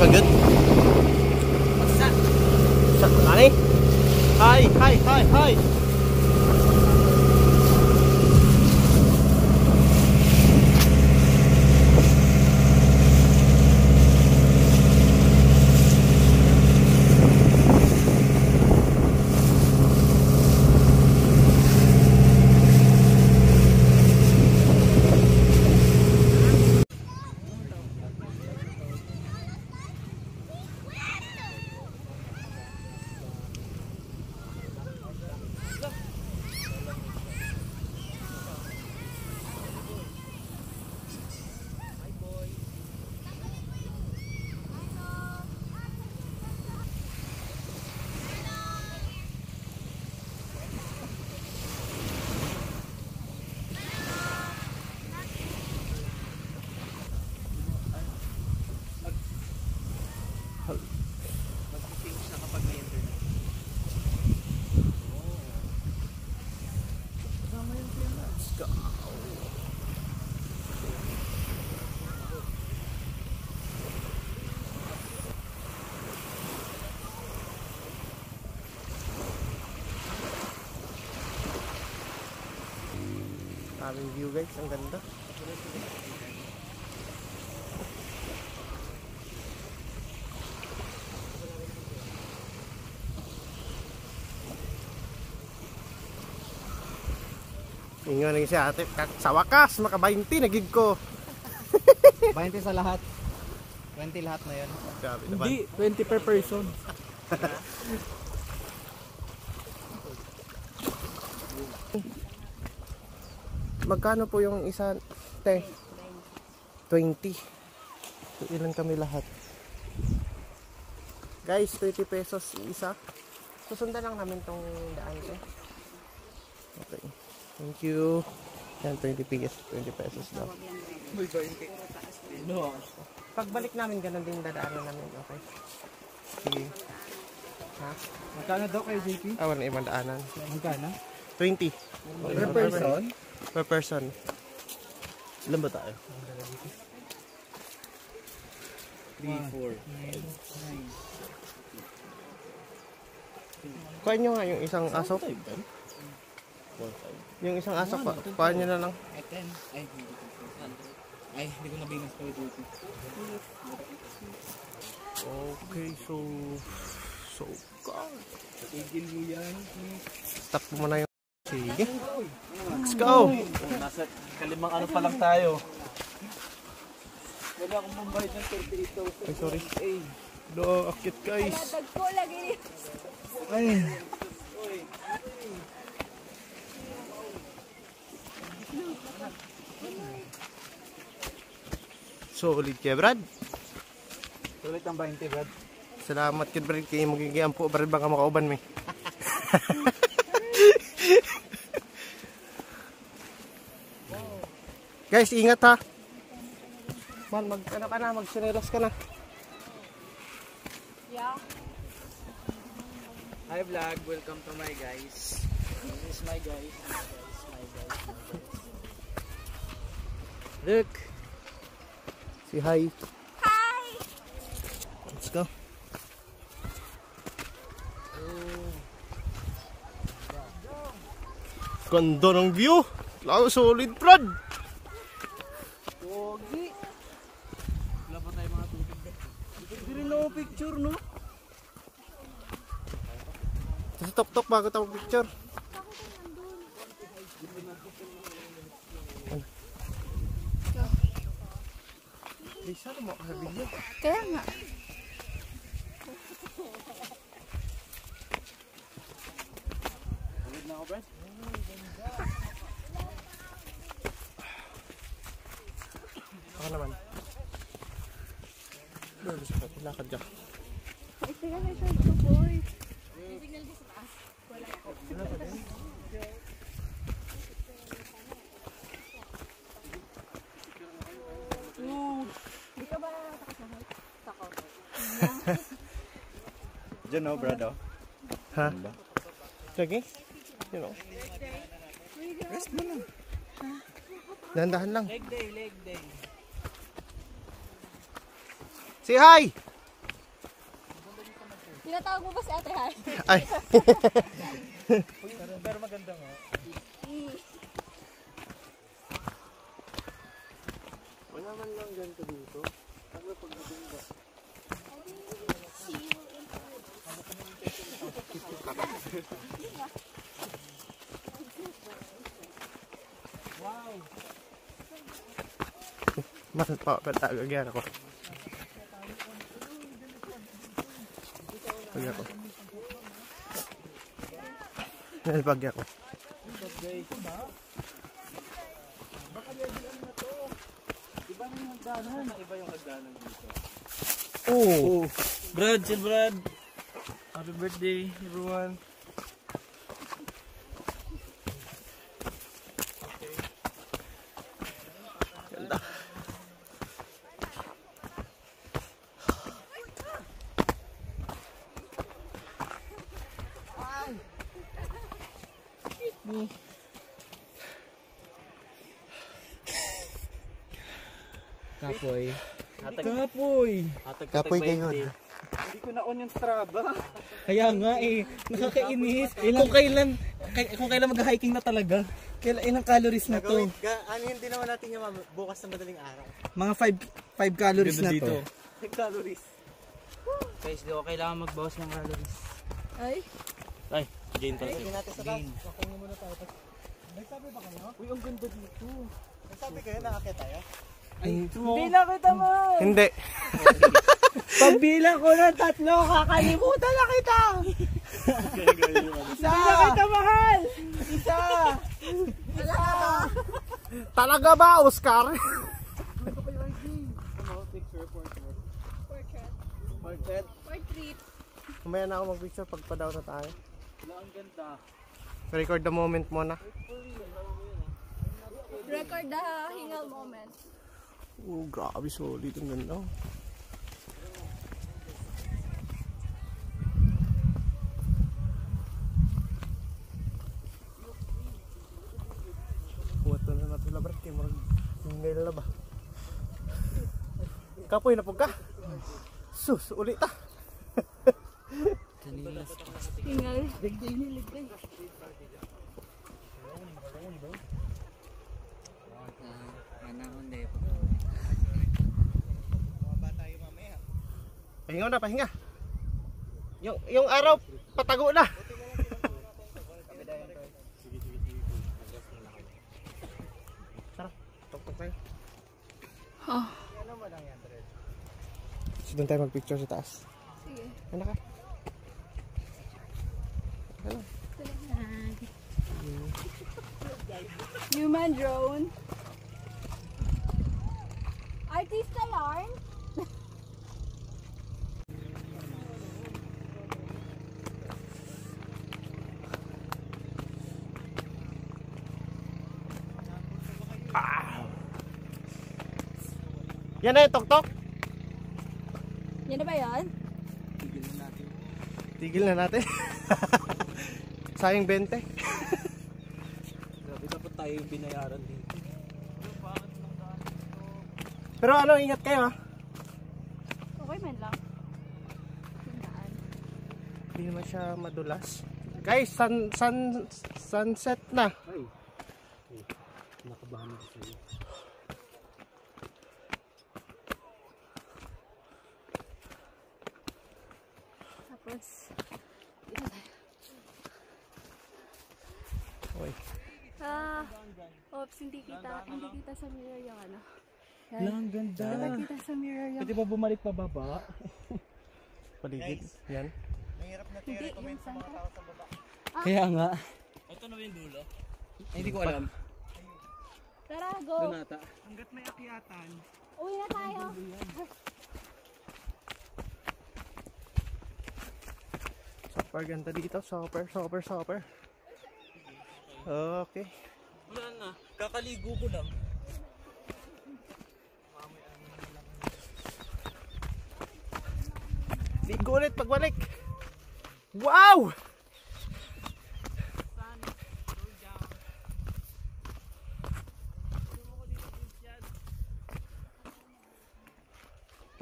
pagod. Sa kani? Hi, hi, hi, hi. Mag-change na kapag may internet. Let's go. Aming view guys, ang ganda. Ingon lagi si ate, sa wakas maka 20 nagig ko. 20 sa lahat. 20 lahat na 'yon. Grabe naman. Hindi, 20 per person. Magkano po yung isa, te? 20. So, ilan kami lahat? Guys, 20 pesos isa. Susundan lang namin tong daan ko. Okay. Thank you. Yan, 20 pesos daw. No. Pagbalik namin, ganun din dadaanan namin. Okay. Sige. Ha? Magkano daw kayo, JP? Wala ibang daanan. Magkano? 20. Per person? Per person. Ilan ba tayo? 3, 4. Kuha nyo nga yung isang aso. Yung isang aso, kuha nyo na lang. Ay, 10. Ay, hindi ko nabinas kayo dito. Okay, so God. Tigil mo yan. Stop mo na yung... Sige. Let's go! Nasa kalimang ano pa lang tayo. Wala akong mambayad ng 38,000. Ay, sorry. Do, akit guys. Dagko lagi. Ay. Solid kaya, Brad. Sulit ang 20, Brad. Salamat kid Brad kay magigian po Brad baka makauban mi. Guys, ingat ha. Man, mag-ano ka na, mag-sinelas ka na. Yeah. Hi vlog, welcome to my guys. This is my guys. Look. Say hi. Hi. Let's go. Ganda ng view. Lalo solid, Brad. Pogi. Wala pa tayo mga tubig. Hindi rin ako picture, no? Sa tok-tok bago tayo picture. Bisa na mo video. Kaya nga. Ulit na ako, Brad. Ako naman. Lakad ka. Ay, kaya may short ko, boy. Di ka ba nakasahod? Sako. Diyan no, Brad, oh. Ha? Sige. You know. Rest mo na. Dahan-dahan lang. Leg day, leg day. Say hi! Tinatawag mo ba si Ate Han? Ay. Pero maganda nga. Wala man lang ganito dito. Ano pagdating ba? Wow! Mas pa patagagyan ako. Pag ako. Pag ako. Iba na yung hagdanan. Iba yung hagdanan dito. Oo. Brad, chill Brad. Happy birthday everyone. Ganda. Kapoy. Kapoy. Kapoy kayo. Hindi ko na on yung Strava. Kaya nga eh, nakakainis. Kung kailan mag-hiking na talaga. Ilang calories na to? Ano hindi naman natin yung bukas ng madaling araw. Mga 5 calories na to. 5 calories. Guys, di ko kailangan magbawas ng calories. Ay, Ay, gain pala. Hindi natin sa taas. Nagsabi ba kayo? Uy, ang ganda dito. Nagsabi kayo, nakakita tayo? Ay, bilang kita mo! Hindi. Pagbilang ko ng 3, kakalimutan na kita! Isa! Bilang kita, mahal! Isa! Talaga ba, Oscar? portrait. Kumaya na ako mag-picture pag pa daw na tayo. Wala, ang ganda. Record the moment muna. Record the hingal moment. Oh, grabe, solid ang ganda. Buwatan na natin labar kay marag hingal na ba? Kapoy na po ka? Sus, ulit ta. Hingal. Pahinga na, pahinga. Yung araw, patago na. Tara, tok-tok tayo. Oh. So, doon tayo mag-picture sa taas. Sige. Ano ka? Ano? Human drone. Artista yarn. Yan na yung tok-tok. Yan na ba yan? Tigil na natin. Sayang 20. Grabe, dapat tayo yung binayaran dito. Pero ano, ingat kayo ha. Okay man lang. Tingnan. Hindi naman siya madulas. Guys, sunset na. Ay. Nakabahan ako sa'yo. Tapos, dito tayo. Uy. Oops, hindi kita sa mirror yung ano. Wala, ang ganda. Dapat kita sa mirror yung... Pwede ba bumalik pababa? Paligid. Yan. Hindi, yung sunset. Kaya nga. Ito na yung dulo? Ay, hindi ko alam. Tara, go! Doon ata. Hanggat may akyatan. Uwi na tayo! Super ganda dito. Super. Okay. Wala na. Kakaligo ko lang. Ligo ulit pagbalik. Wow!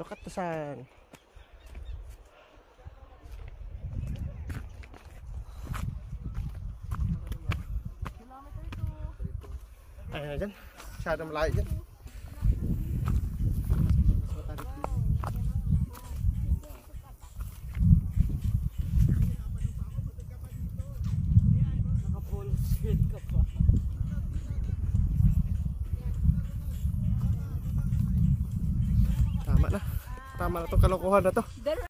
Look at the sun. Kaya na dyan. Masyadong malayo dyan. Naka-polo shirt ka pa. Tama na. Tama na itong kalokohan na to.